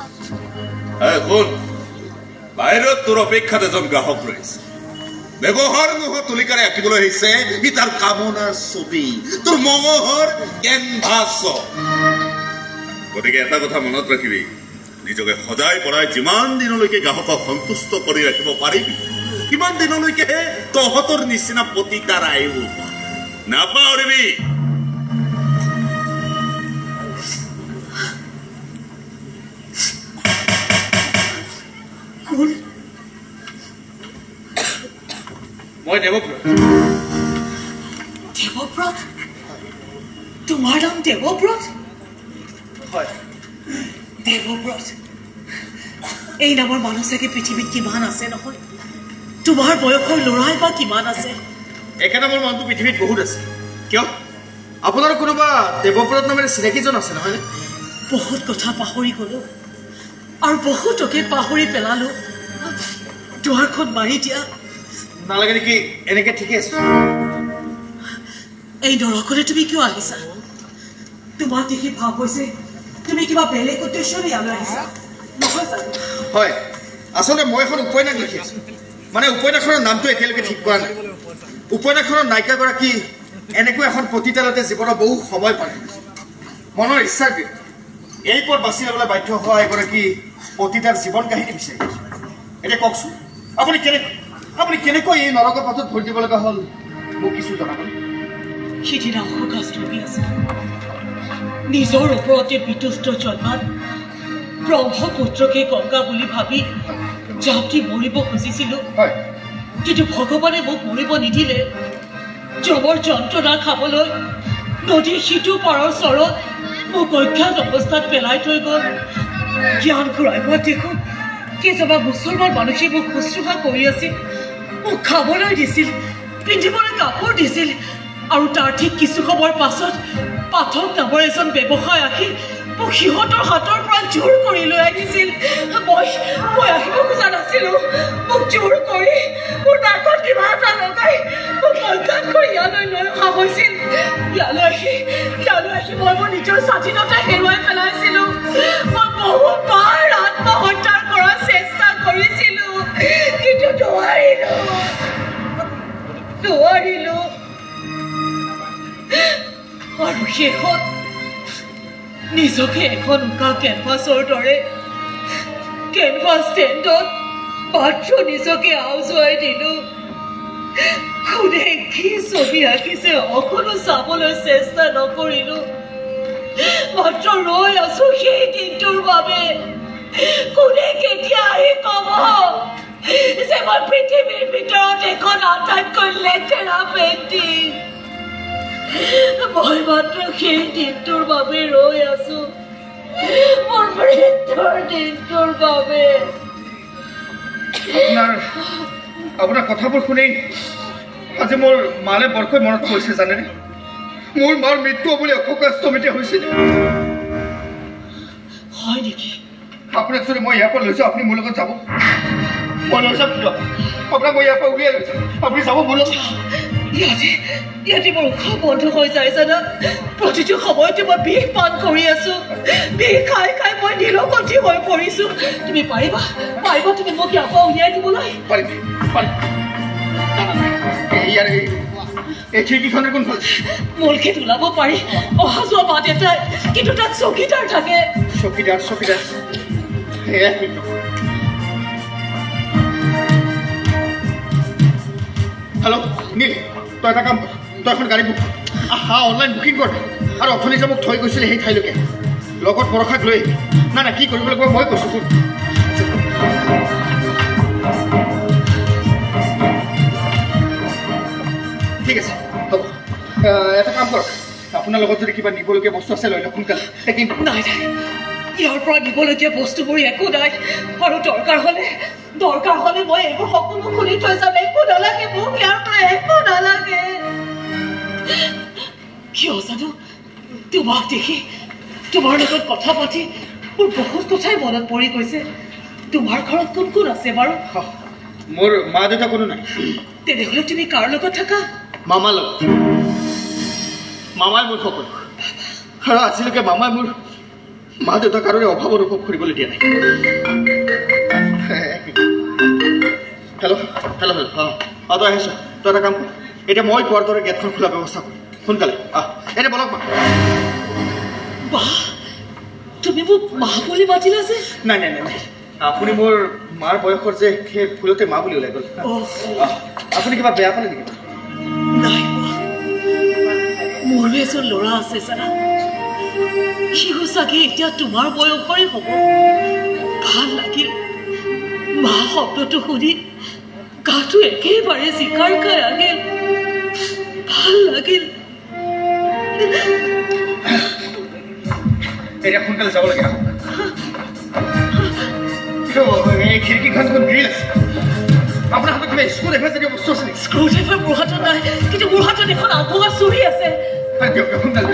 শুন বাহিৰত তোৰ অপেক্ষাত এজন গ্ৰাহক ৰৈছে ব্যৱহাৰ নোহোৱা তুলিকাৰে আঁকিবলৈ আহিছে ই তাৰ কামনাৰ ছবি তোৰ মঙহৰ কেনভাছ গতিকে এটা কথা মনত ৰাখিবি নিজকে সজাই পৰাই যিমান দিনলৈকে গ্ৰাহকক সন্তুষ্ট কৰি ৰাখিব পাৰিবি কিমান দিনলৈকেহে তহঁতৰ নিচিনা পতিতাৰ আয়ু নাপাহৰিবি মই দেৱব্ৰত দেৱব্ৰত তোমাৰ নাম দেৱব্ৰত হয় দেৱব্ৰত এই নামৰ মানুহ চাগে পৃথিৱীত কিমান আছে নহয় তোমাৰ বয়সৰ ল'ৰাই বা কিমান আছে একে নামৰ মানুহটো পৃথিৱীত বহুত আছে কিয় আপোনাৰ কোনোবা দেৱব্ৰত নামেৰে চিনাকিজন আছে নহয় বহুত কথা পাহৰি গলো আৰু বহুতকে পাহৰি পেলালো দুৱাৰখন মাৰি দিয়া নালাগে নেকি এনেকে ঠিকে আছে এই নৰকলে তুমি কিয় আহিছা তোমাক দেখি ভাৱ হৈছে তুমি কিবা বেলেগ উদ্দেশ্যৰে ইয়ালৈ আহিছা নহয় জানো হয় আচলতে মই এখন উপন্যাস লিখি আছো মানে উপন্যাসখনৰ নামটো এতিয়ালৈকে ঠিক কৰা নাই উপন্যাসখনৰ নায়িকাগৰাকী এনেকৈ এখন পতিতালতে জীৱনৰ বহু সময় পাৰ মনৰ ইচ্ছাৰ এই পথ বাছি ল'বলৈ বাধ্য হোৱা এগৰাকী পতিতাৰ জীৱন কাহিনী বিচাৰি এতিয়া কওকচোন আপুনি কেনেকৈ এই নৰকৰ পথত ভৰি দিব লগা হ'ল মোক কিছু জনাব সিদিনা অশোকাষ্টমী আছিল নিজৰ ওপৰতে বিতুষ্ট জন্মাত ব্ৰহ্মপুত্ৰকে গংগা বুলি ভাবি জাতি মৰিব খুজিছিলো কিন্তু ভগৱানে মোক মৰিব নিদিলে যমৰ যন্ত্ৰণা খাবলৈ নদীৰ সিটো পাৰৰ চৰত মোক অজ্ঞাত অৱস্থাত পেলাই থৈ গ'ল জ্ঞান ঘূৰাইব দেখো কেইজনমান মুছলমান মানুহে মোক শুশ্ৰূষা কৰি আছিল মোক খাবলৈ দিছিল পিন্ধিবলৈ কাপোৰ দিছিল আৰু তাৰ ঠিক কিছু সময়ৰ পাছত পাঠক নামৰ এজন ব্যৱসায় আহি মোক সিহঁতৰ হাতৰ পৰা জোৰ কৰি লৈ আহিছিল মই আহিব খোজা নাছিলো মোক জোৰ কৰি মোৰ নাকত কিবা এটা লগাই মোক অজ্ঞাত কৰি ইয়ালৈ লৈ অহা হৈছিল ইয়ালৈ আহি মই মোৰ নিজৰ স্বাধীনতা হেৰুৱাই পেলাইছিলো মই বহুবাৰ আত্মহত্যা কৰাৰ চেষ্টা কৰিছিলো কিন্তু নোৱাৰিলো আৰু শেষত নিজকে এখন উকা কেনভাছৰ দৰে কেনভাছ ষ্টেণ্ডত মাত্ৰ নিজকে আওজুৱাই দিলো কোনে কি ছবি আঁকিছে অকণো চাবলৈ চেষ্টা নকৰিলো মাত্ৰ ৰৈ আছো সেই দিনটোৰ বাবে কোনে কেতিয়া আহি কব যে মই পৃথিৱীৰ ভিতৰত এখন আটাইতকৈ লেতেৰা পেইণ্টিং মই মাত্ৰ সেই দিনটোৰ বাবে ৰৈ আছো মোৰ মৃত্যুৰ দিনটোৰ বাবে আপোনাৰ কথাবোৰ শুনি আজি মোৰ মালে বৰকৈ মনত পৰিছে জানেনে মোৰ মাৰ মৃত্যু বুলি অশোকাষ্টমীতে হৈছিল হয় নেকি আপোনাক যদি মই ইয়াৰ পৰা লৈ যাওঁ আপুনি মোৰ লগত যাব মই লৈ যাম আপোনাক মই ইয়াৰ পৰা উলিয়াই লৈ যাম আপুনি যাব মোৰ লগত ইয়াতে মোৰ উশাহ বন্ধ হৈ যায় জানা প্ৰতিটো সময়তে মই বিষ পান কৰি আছো বিষ খাই মই নিৰগতি হৈ পৰিছো তুমি পাৰিবা তুমি মোক ইয়াৰ পৰা উলিয়াই দিবলৈ এই খিৰিকীখনে কোনফালে মূলখিত ওলাব পাৰি অহা যোৱা বাট এটাই কিন্তু তাত চকীদাৰ থাকে চকীদাৰ হেল্ল' নীল তই এটা কাম কৰ তই এখন গাড়ী বুক অনলাইন বুকিং কৰ আৰু অথনি যে মোক থৈ গৈছিলে সেই ঠাইলৈকে লগত বৰষাক লৈ না কি কৰিব লাগিব মই কৈছোঁ তোৰ ঠিক আছে হ'ব এটা কাম কৰক আপোনাৰ লগত যদি কিবা নিবলগীয়া বস্তু আছে লৈ লওক সোনকালে নাই ইয়াৰ পৰা নিবলগীয়া বস্তুবোৰ একো নাই আৰু দৰকাৰ হলে মই এইবোৰ সকলো খুলি থৈ যাম একো নালাগে মোক ইয়াৰ পৰা একো নালাগে কিয় জানো তোমাক দেখি তোমাৰ লগত কথা পাতি মোৰ বহুত কথাই মনত পৰি গৈছে তোমাৰ ঘৰত কোন কোন আছে বাৰু মোৰ মা দেউতা কোনো নাই তেনেহ'লে তুমি কাৰ লগত থাকা মামাৰ লগত মামাই মোৰ সকলো আৰু আজিলৈকে মামাই মোৰ মা দেউতাক কাৰোৰে অভাৱ অনুভৱ কৰিবলৈ দিয়া নাই হেল্ল' হেল্ল' হেল্ল' অঁ তই আহিছ তই এটা কাম কৰ এতিয়া মই কোৱাৰ দৰে গেটখন খোলা ব্যৱস্থা কৰিম সোনকালে এনে বলক মা বাহ তুমি মোক মা বুলি মাতিলা যে নাই নাই নাই নাই আপুনি মোৰ মাৰ বয়সৰ যে সেই ভুলতে মা বুলি ওলাই গ'ল আপুনি কিবা বেয়া পালে নেকি নাই মোৰো এজন ল'ৰা আছে জানা সিও চাগে এতিয়া তোমাৰ বয়সৰে হ'ব ভাল লাগিল মা শব্দটো শুনি গাটো একেবাৰে জিকাৰ খাই আহিল ভাল লাগিল এতিয়া সোনকালে যাব লাগে এই খিৰিকীখন গ্ৰিল আছে আপোনাৰ হাতত কিবা স্ক্ৰু ড্ৰাইভাৰ যদি বস্তু আছে নেকি স্ক্ৰু ড্ৰাইভাৰ মোৰ হাতত নাই কিন্তু মোৰ হাতত এখন আগবঢ়া চুৰি আছে দিয়ক সোনকালে